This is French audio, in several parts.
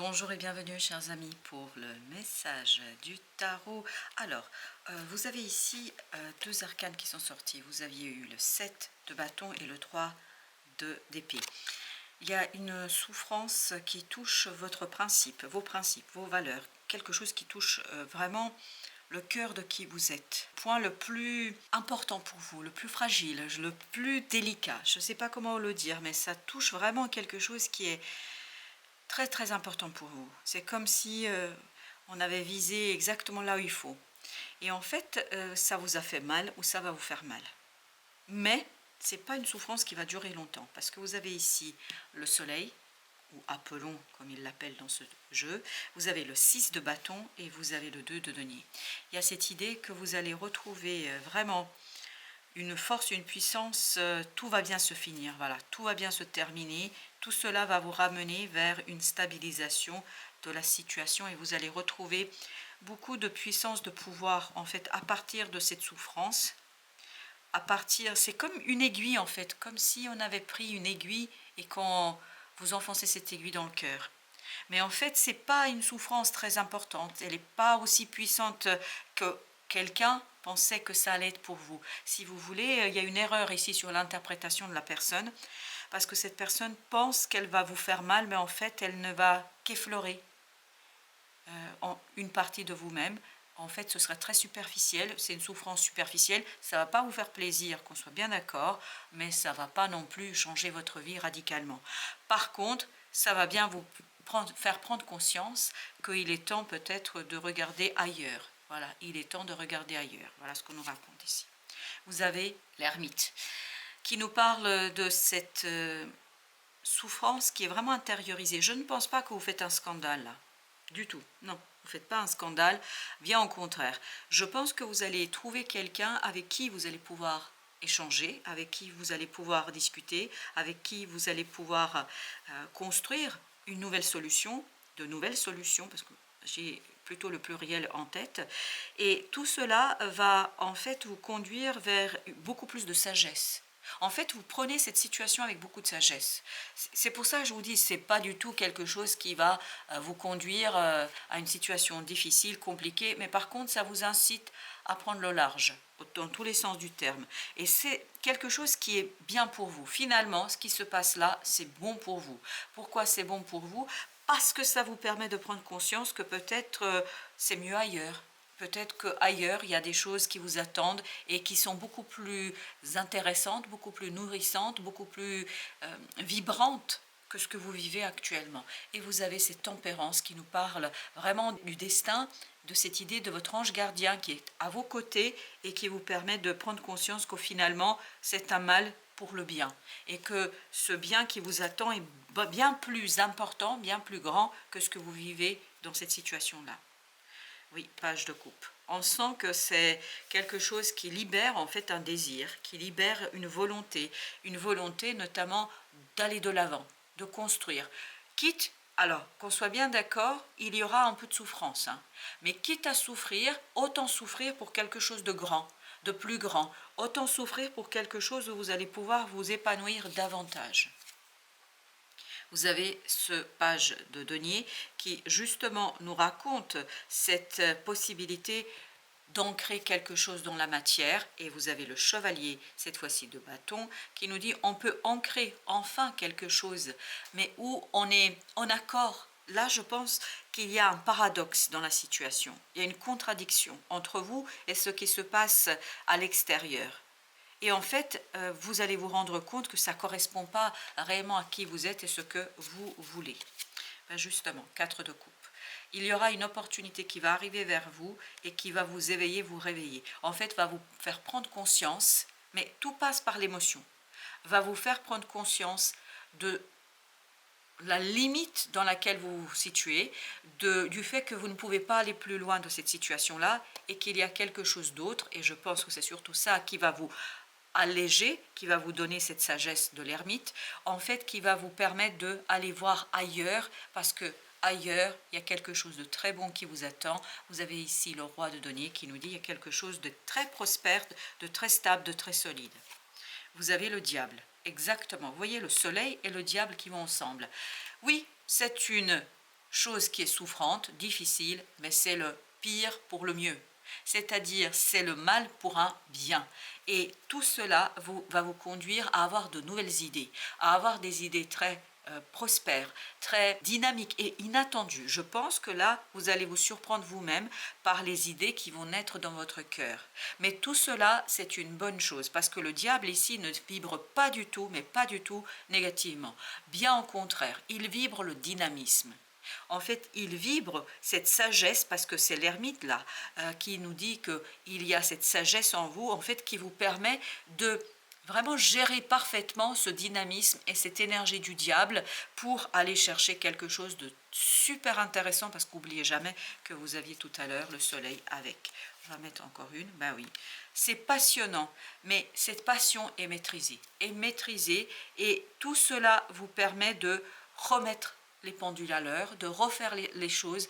Bonjour et bienvenue chers amis pour le message du tarot. Alors, vous avez ici deux arcanes qui sont sortis. Vous aviez eu le 7 de bâton et le 3 d'épée. Il y a une souffrance qui touche votre principe, vos valeurs. Quelque chose qui touche vraiment le cœur de qui vous êtes. Point le plus important pour vous, le plus fragile, le plus délicat. Je ne sais pas comment le dire, mais ça touche vraiment quelque chose qui est très très important pour vous. C'est comme si on avait visé exactement là où il faut. Et en fait, ça vous a fait mal ou ça va vous faire mal. Mais ce n'est pas une souffrance qui va durer longtemps. Parce que vous avez ici le soleil, ou Apollon comme il l'appelle dans ce jeu. Vous avez le 6 de bâton et vous avez le 2 de denier. Il y a cette idée que vous allez retrouver vraiment une force, une puissance, tout va bien se finir, voilà, tout va bien se terminer, tout cela va vous ramener vers une stabilisation de la situation et vous allez retrouver beaucoup de puissance, de pouvoir en fait à partir de cette souffrance, c'est comme une aiguille en fait, comme si on avait pris une aiguille et qu'on vous enfoncez cette aiguille dans le cœur. Mais en fait, c'est pas une souffrance très importante, elle n'est pas aussi puissante que quelqu'un pensait que ça allait être pour vous. Si vous voulez, il y a une erreur ici sur l'interprétation de la personne, parce que cette personne pense qu'elle va vous faire mal, mais en fait, elle ne va qu'effleurer une partie de vous-même. En fait, ce serait très superficiel, c'est une souffrance superficielle, ça ne va pas vous faire plaisir, qu'on soit bien d'accord, mais ça ne va pas non plus changer votre vie radicalement. Par contre, ça va bien vous faire prendre conscience qu'il est temps peut-être de regarder ailleurs. Voilà, il est temps de regarder ailleurs. Voilà ce qu'on nous raconte ici. Vous avez l'ermite qui nous parle de cette souffrance qui est vraiment intériorisée. Je ne pense pas que vous faites un scandale là. Du tout, non, vous ne faites pas un scandale, bien au contraire. Je pense que vous allez trouver quelqu'un avec qui vous allez pouvoir échanger, avec qui vous allez pouvoir discuter, avec qui vous allez pouvoir construire une nouvelle solution, de nouvelles solutions, parce que j'ai plutôt le pluriel en tête. Et tout cela va en fait vous conduire vers beaucoup plus de sagesse. En fait, vous prenez cette situation avec beaucoup de sagesse. C'est pour ça que je vous dis, c'est pas du tout quelque chose qui va vous conduire à une situation difficile, compliquée, mais par contre, ça vous incite à prendre le large, dans tous les sens du terme. Et c'est quelque chose qui est bien pour vous. Finalement, ce qui se passe là, c'est bon pour vous. Pourquoi c'est bon pour vous? Parce que ça vous permet de prendre conscience que peut-être c'est mieux ailleurs. Peut-être qu'ailleurs, il y a des choses qui vous attendent et qui sont beaucoup plus intéressantes, beaucoup plus nourrissantes, beaucoup plus vibrantes que ce que vous vivez actuellement. Et vous avez cette tempérance qui nous parle vraiment du destin, de cette idée de votre ange gardien qui est à vos côtés et qui vous permet de prendre conscience qu'au finalement, c'est un mal pour le bien. Et que ce bien qui vous attend est bien plus important, bien plus grand que ce que vous vivez dans cette situation-là. Oui, page de coupe. On sent que c'est quelque chose qui libère en fait un désir, qui libère une volonté notamment d'aller de l'avant, de construire. Quitte, alors qu'on soit bien d'accord, il y aura un peu de souffrance, hein, mais quitte à souffrir, autant souffrir pour quelque chose de grand, de plus grand, autant souffrir pour quelque chose où vous allez pouvoir vous épanouir davantage. Vous avez ce page de denier qui justement nous raconte cette possibilité d'ancrer quelque chose dans la matière, et vous avez le chevalier, cette fois-ci de bâton, qui nous dit on peut ancrer enfin quelque chose, mais où on est en accord. Là, je pense qu'il y a un paradoxe dans la situation, il y a une contradiction entre vous et ce qui se passe à l'extérieur. Et en fait, vous allez vous rendre compte que ça ne correspond pas réellement à qui vous êtes et ce que vous voulez. Ben justement, 4 de coupe. Il y aura une opportunité qui va arriver vers vous et qui va vous éveiller, vous réveiller. En fait, va vous faire prendre conscience, mais tout passe par l'émotion, va vous faire prendre conscience de la limite dans laquelle vous vous situez, du fait que vous ne pouvez pas aller plus loin de cette situation-là et qu'il y a quelque chose d'autre, et je pense que c'est surtout ça qui va vous alléger, qui va vous donner cette sagesse de l'ermite, en fait qui va vous permettre d'aller voir ailleurs, parce que ailleurs, il y a quelque chose de très bon qui vous attend. Vous avez ici le roi de denier qui nous dit qu'il y a quelque chose de très prospère, de très stable, de très solide. Vous avez le diable, exactement. Vous voyez le soleil et le diable qui vont ensemble. Oui, c'est une chose qui est souffrante, difficile, mais c'est le pire pour le mieux. C'est-à-dire, c'est le mal pour un bien. Et tout cela va vous conduire à avoir de nouvelles idées, à avoir des idées très prospères, très dynamiques et inattendues. Je pense que là, vous allez vous surprendre vous-même par les idées qui vont naître dans votre cœur. Mais tout cela, c'est une bonne chose, parce que le diable ici ne vibre pas du tout, mais pas du tout négativement. Bien au contraire, il vibre le dynamisme. En fait, il vibre cette sagesse, parce que c'est l'ermite là qui nous dit qu'il y a cette sagesse en vous, en fait, qui vous permet de vraiment gérer parfaitement ce dynamisme et cette énergie du diable pour aller chercher quelque chose de super intéressant, parce qu'oubliez jamais que vous aviez tout à l'heure le soleil avec. On va mettre encore une, ben oui. C'est passionnant, mais cette passion est maîtrisée, et tout cela vous permet de remettre les pendules à l'heure, de refaire les choses,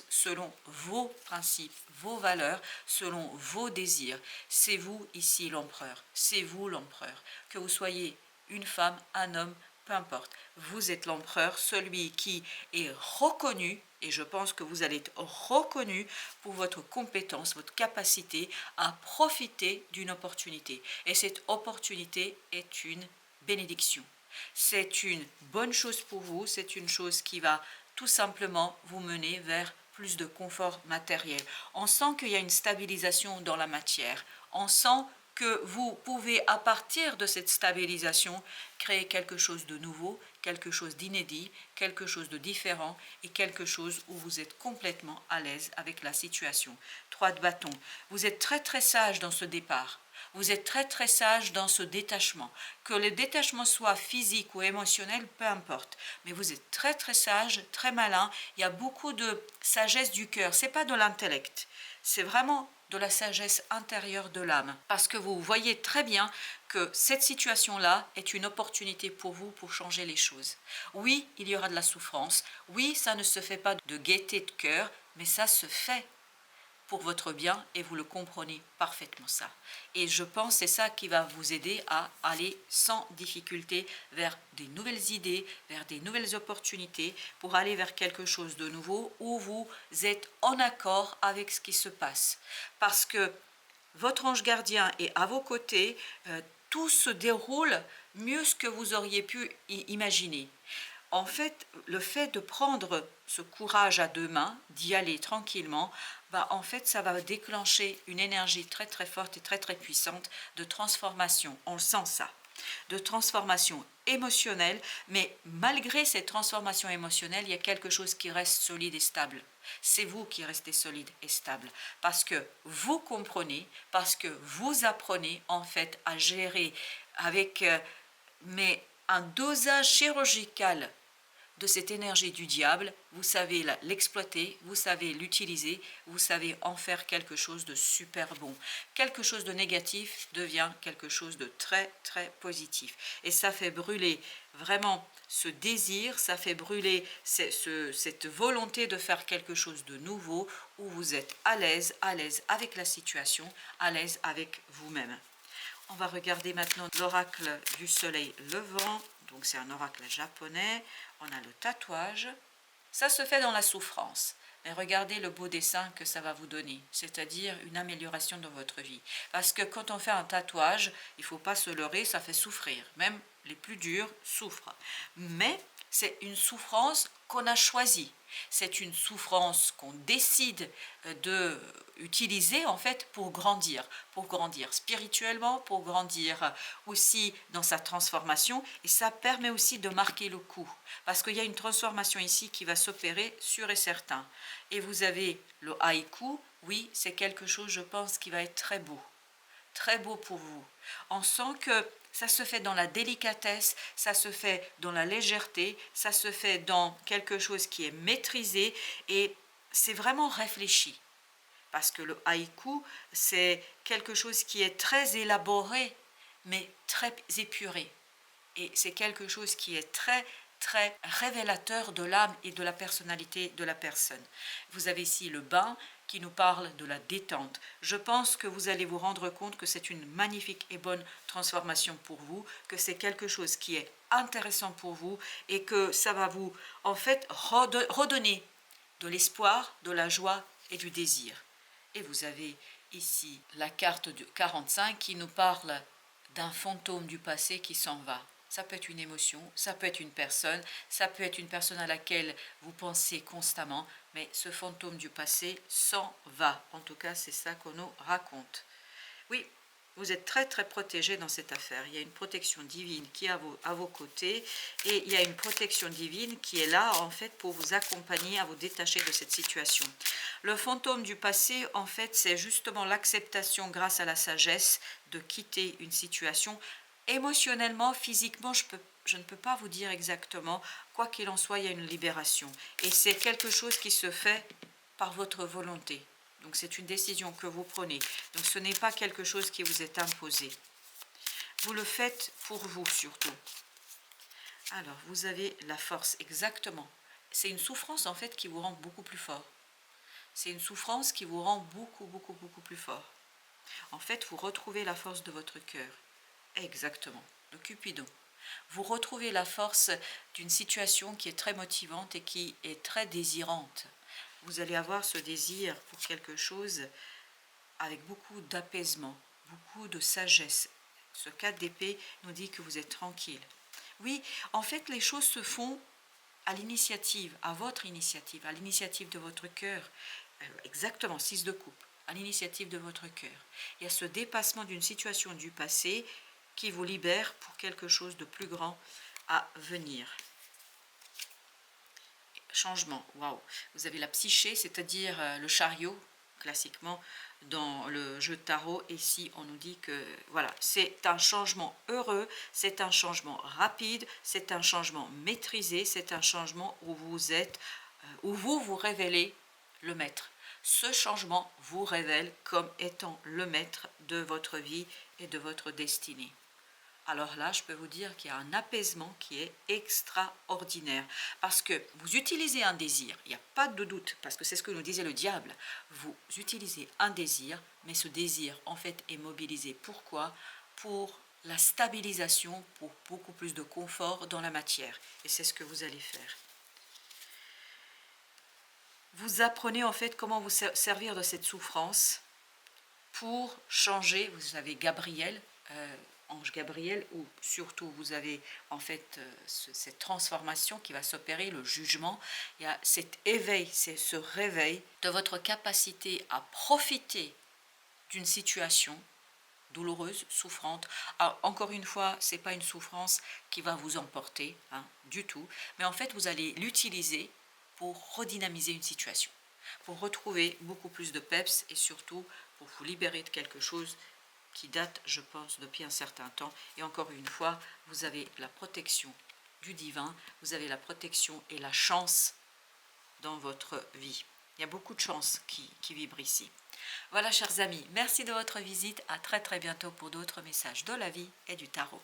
selon vos principes, vos valeurs, selon vos désirs. C'est vous ici l'empereur, c'est vous l'empereur. Que vous soyez une femme, un homme, peu importe, vous êtes l'empereur, celui qui est reconnu, et je pense que vous allez être reconnu pour votre compétence, votre capacité à profiter d'une opportunité. Et cette opportunité est une bénédiction. C'est une bonne chose pour vous, c'est une chose qui va tout simplement vous mener vers plus de confort matériel. On sent qu'il y a une stabilisation dans la matière. On sent que vous pouvez, à partir de cette stabilisation, créer quelque chose de nouveau, quelque chose d'inédit, quelque chose de différent, et quelque chose où vous êtes complètement à l'aise avec la situation. 3 de bâton. Vous êtes très très sage dans ce départ. Vous êtes très très sage dans ce détachement. Que le détachement soit physique ou émotionnel, peu importe. Mais vous êtes très très sage, très malin. Il y a beaucoup de sagesse du cœur. Ce n'est pas de l'intellect. C'est vraiment de la sagesse intérieure de l'âme. Parce que vous voyez très bien que cette situation-là est une opportunité pour vous pour changer les choses. Oui, il y aura de la souffrance. Oui, ça ne se fait pas de gaieté de cœur, mais ça se fait pour votre bien, et vous le comprenez parfaitement ça. Et je pense que c'est ça qui va vous aider à aller sans difficulté vers des nouvelles idées, vers des nouvelles opportunités, pour aller vers quelque chose de nouveau où vous êtes en accord avec ce qui se passe. Parce que votre ange gardien est à vos côtés, tout se déroule mieux que vous auriez pu imaginer. En fait, le fait de prendre ce courage à 2 mains, d'y aller tranquillement, en fait, ça va déclencher une énergie très très forte et très très puissante de transformation. On le sent ça, de transformation émotionnelle, mais malgré cette transformation émotionnelle, il y a quelque chose qui reste solide et stable. C'est vous qui restez solide et stable, parce que vous comprenez, parce que vous apprenez en fait à gérer avec un dosage chirurgical de cette énergie du diable. Vous savez l'exploiter, vous savez l'utiliser, vous savez en faire quelque chose de super bon. Quelque chose de négatif devient quelque chose de très très positif. Et ça fait brûler vraiment ce désir, ça fait brûler cette volonté de faire quelque chose de nouveau, où vous êtes à l'aise avec la situation, à l'aise avec vous-même. On va regarder maintenant l'oracle du soleil levant. Donc c'est un oracle japonais. On a le tatouage. Ça se fait dans la souffrance. Mais regardez le beau dessin que ça va vous donner, c'est-à-dire une amélioration dans votre vie. Parce que quand on fait un tatouage, il ne faut pas se leurrer, ça fait souffrir. Même les plus durs souffrent. Mais c'est une souffrance qu'on a choisie. C'est une souffrance qu'on décide de utiliser en fait pour grandir spirituellement, pour grandir aussi dans sa transformation, et ça permet aussi de marquer le coup, parce qu'il y a une transformation ici qui va s'opérer sûr et certain. Et vous avez le haïku, oui, c'est quelque chose, je pense, qui va être très beau pour vous. On sent que ça se fait dans la délicatesse, ça se fait dans la légèreté, ça se fait dans quelque chose qui est maîtrisé, et c'est vraiment réfléchi. Parce que le haïku, c'est quelque chose qui est très élaboré, mais très épuré. Et c'est quelque chose qui est très très révélateur de l'âme et de la personnalité de la personne. Vous avez ici le bain qui nous parle de la détente. Je pense que vous allez vous rendre compte que c'est une magnifique et bonne transformation pour vous, que c'est quelque chose qui est intéressant pour vous et que ça va vous, en fait, redonner de l'espoir, de la joie et du désir. Et vous avez ici la carte de 45 qui nous parle d'un fantôme du passé qui s'en va. Ça peut être une émotion, ça peut être une personne, ça peut être une personne à laquelle vous pensez constamment, mais ce fantôme du passé s'en va. En tout cas, c'est ça qu'on nous raconte. Oui, vous êtes très très protégé dans cette affaire. Il y a une protection divine qui est à vos côtés et il y a une protection divine qui est là en fait pour vous accompagner à vous détacher de cette situation. Le fantôme du passé, en fait, c'est justement l'acceptation grâce à la sagesse de quitter une situation. Émotionnellement, physiquement, je ne peux pas vous dire exactement. Quoi qu'il en soit, il y a une libération. Et c'est quelque chose qui se fait par votre volonté. Donc c'est une décision que vous prenez. Donc ce n'est pas quelque chose qui vous est imposé. Vous le faites pour vous surtout. Alors vous avez la force, exactement. C'est une souffrance en fait qui vous rend beaucoup plus fort. C'est une souffrance qui vous rend beaucoup plus fort. En fait, vous retrouvez la force de votre cœur. Exactement, le Cupidon. Vous retrouvez la force d'une situation qui est très motivante et qui est très désirante. Vous allez avoir ce désir pour quelque chose avec beaucoup d'apaisement, beaucoup de sagesse. Ce 4 d'épée nous dit que vous êtes tranquille. Oui, en fait, les choses se font à l'initiative, à votre initiative, à l'initiative de votre cœur. Exactement, 6 de coupe, à l'initiative de votre cœur. Il y a ce dépassement d'une situation du passé qui vous libère pour quelque chose de plus grand à venir. Changement, waouh. Vous avez la psyché, c'est-à-dire le chariot, classiquement dans le jeu de tarot. Et ici, on nous dit que voilà, c'est un changement heureux, c'est un changement rapide, c'est un changement maîtrisé, c'est un changement où vous êtes, où vous vous révélez le maître. Ce changement vous révèle comme étant le maître de votre vie et de votre destinée. Alors là, je peux vous dire qu'il y a un apaisement qui est extraordinaire. Parce que vous utilisez un désir, il n'y a pas de doute, parce que c'est ce que nous disait le diable. Vous utilisez un désir, mais ce désir, en fait, est mobilisé. Pourquoi? Pour la stabilisation, pour beaucoup plus de confort dans la matière. Et c'est ce que vous allez faire. Vous apprenez, en fait, comment vous servir de cette souffrance pour changer. Vous avez Gabriel, ange Gabriel, où surtout vous avez en fait cette transformation qui va s'opérer, le jugement. Il y a cet éveil, c'est ce réveil de votre capacité à profiter d'une situation douloureuse, souffrante. Alors, encore une fois, ce n'est pas une souffrance qui va vous emporter, hein, du tout, mais en fait vous allez l'utiliser pour redynamiser une situation, pour retrouver beaucoup plus de peps et surtout pour vous libérer de quelque chose qui date, je pense, depuis un certain temps. Et encore une fois, vous avez la protection du divin, vous avez la protection et la chance dans votre vie. Il y a beaucoup de chance qui vibre ici. Voilà, chers amis, merci de votre visite. À très très bientôt pour d'autres messages de la vie et du tarot.